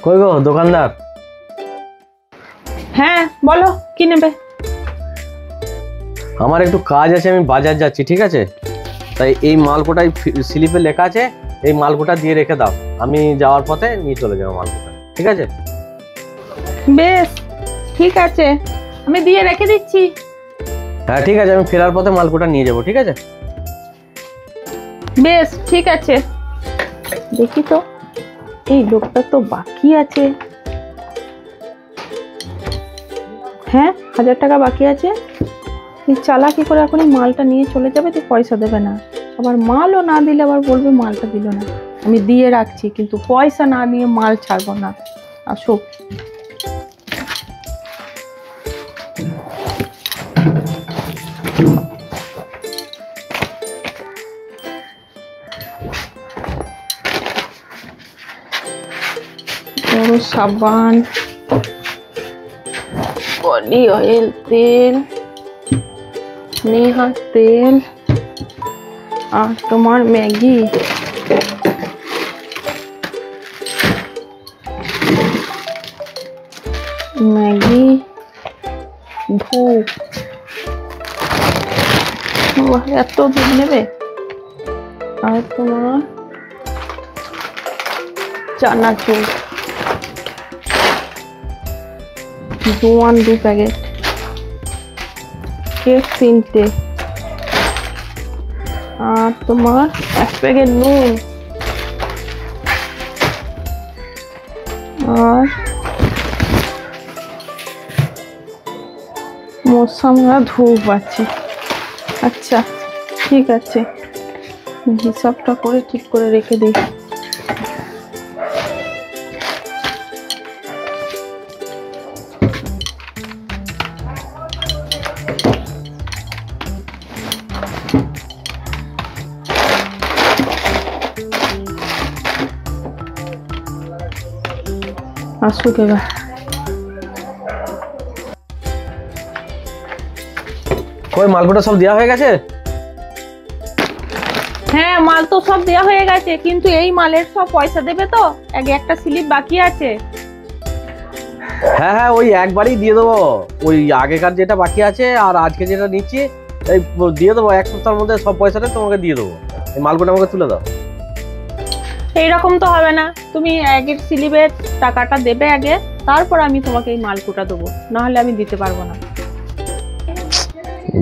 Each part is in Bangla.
কই গো দোকানদার? হ্যাঁ বলো, কি নেবে? আমার একটু কাজ আছে, আমি বাজার যাচ্ছি, ঠিক আছে? তাই এই মালকোটাই স্লিপে লেখা আছে, এই মালকোটা দিয়ে রেখে দাও, আমি যাওয়ার পথে নিয়ে চলে যাবো মালকোটা, ঠিক আছে? বেশ ঠিক আছে, আমি দিয়ে রেখে দিচ্ছি। হ্যাঁ ঠিক আছে, আমি ফেরার পথে মালকোটা নিয়ে যাবো, ঠিক আছে? বেশ ঠিক আছে। দেখি তো, এই লোকটা তো বাকি আছে। হ্যাঁ, 1000 টাকা বাকি আছে। এই চালাকি করে এখনই মালটা নিয়ে চলে যাবে, তো পয়সা দেবে না। আবার মালও না দিলে আবার বলবে মালটা দিল না। আমি দিয়ে রাখছি, কিন্তু পয়সা না নিয়ে মাল ছাড়বো না। আসো। বড় সাবান, বডি অয়েল, তেল, নেহা তেল, আর তোমার ম্যাগি। ম্যাগি, ধূপ। এত ধূপ নেবে? আর তোমার চানাচুর, 2 প্যাকেট, কেক 3টে, আর তোমার 1 প্যাকেট নুন, আর মশা মারা ধূপ আছে। আচ্ছা ঠিক আছে, হিসাবটা করে ঠিক করে রেখে দিই। আসুক এবার। কই মালকোটা সব দেওয়া হয়ে গেছে? হ্যাঁ, মাল তো সব দেওয়া হয়ে গেছে, কিন্তু এই মালের সব পয়সা দেবে তো? একটা স্লিপ বাকি আছে। হ্যাঁ হ্যাঁ, ওই একবারই দিয়ে দেবো। ওই আগেকার যেটা বাকি আছে আর আজকে যেটা নিচ্ছি, এই দিয়ে দেবো। 1 সপ্তাহের মধ্যে সব পয়সাটা তোমাকে দিয়ে দেবো। এই মালকোটা আমাকে তুলে দাও। এইরকম তো হবে না, তুমি আগের স্লিপের টাকাটা দেবে আগে, তারপর আমি তোমাকে এই মালকুটা দেবো, নাহলে আমি দিতে পারবো না।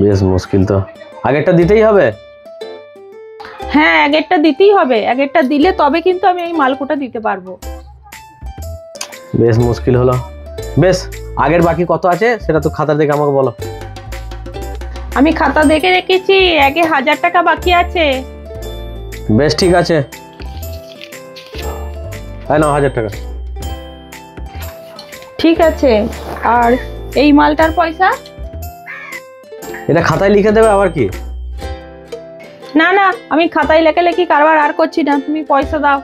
বেশ মুশকিল তো, আগেরটা দিতেই হবে? হ্যাঁ, আগেরটা দিতেই হবে। আগেরটা দিলে তবে কিন্তু আমি এই মালকুটা দিতে পারবো। বেশ মুশকিল হলো। বেশ, আগের বাকি কত আছে সেটা তো খাতা দেখে আমাকে বলো। আমি খাতা দেখে রেখেছি, 1000 টাকা বাকি আছে। বেশ ঠিক আছে, হ্যাঁ নাও 1000 টাকা। ঠিক আছে, আর এই মালটার পয়সা? এটা খাতায় লিখে দেবে আবার কি? না না, আমি খাতায় লেখালেখি কারবার আর করছি না, তুমি পয়সা দাও।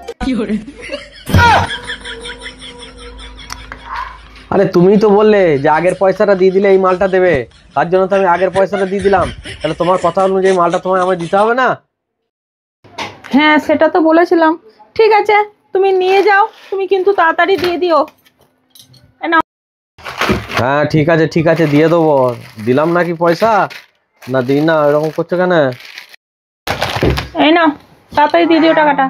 আরে তুমি তো বললে যে আগের পয়সাটা দিয়ে দিলে এই মালটা দেবে, তার জন্য তো আমি আগের পয়সাটা দিয়ে দিলাম। তাহলে তোমার কথা অনুযায়ী মালটা তোমায় আমায় দিতে হবে না? হ্যাঁ, সেটা তো বলেছিলাম। ঠিক আছে, তুমি নিয়ে যাও, তুমি কিন্তু তাড়াতাড়ি দিয়ে দিও। হ্যাঁ ঠিক আছে ঠিক আছে, দিয়ে দেবো। দিলাম নাকি পয়সা? না দিই না, এরকম করছো কেন? এই নাও, তাড়াতাড়ি দিয়ে দিও টাকাটা।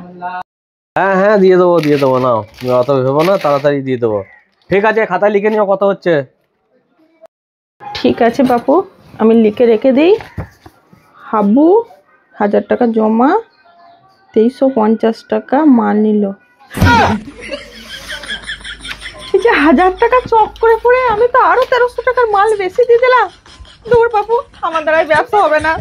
হ্যাঁ হ্যাঁ দিয়ে দেবো, নাও, তুমি অত ভেবো না, তাড়াতাড়ি দিয়ে দেবো। ঠিক আছে, খাতায় লিখে নিও কত হচ্ছে। ঠিক আছে বাপু, আমি লিখে রেখে দিই। হাবু 1000 টাকা জমা, 2350 টাকা মাল নিল। এই যে 1000 টাকা চক করে পড়ে আমি তো আরো 1300 টাকার মাল বেশি দিয়ে দিলাম। দূর বাপু, আমার দ্বারাই ব্যবসা হবে না।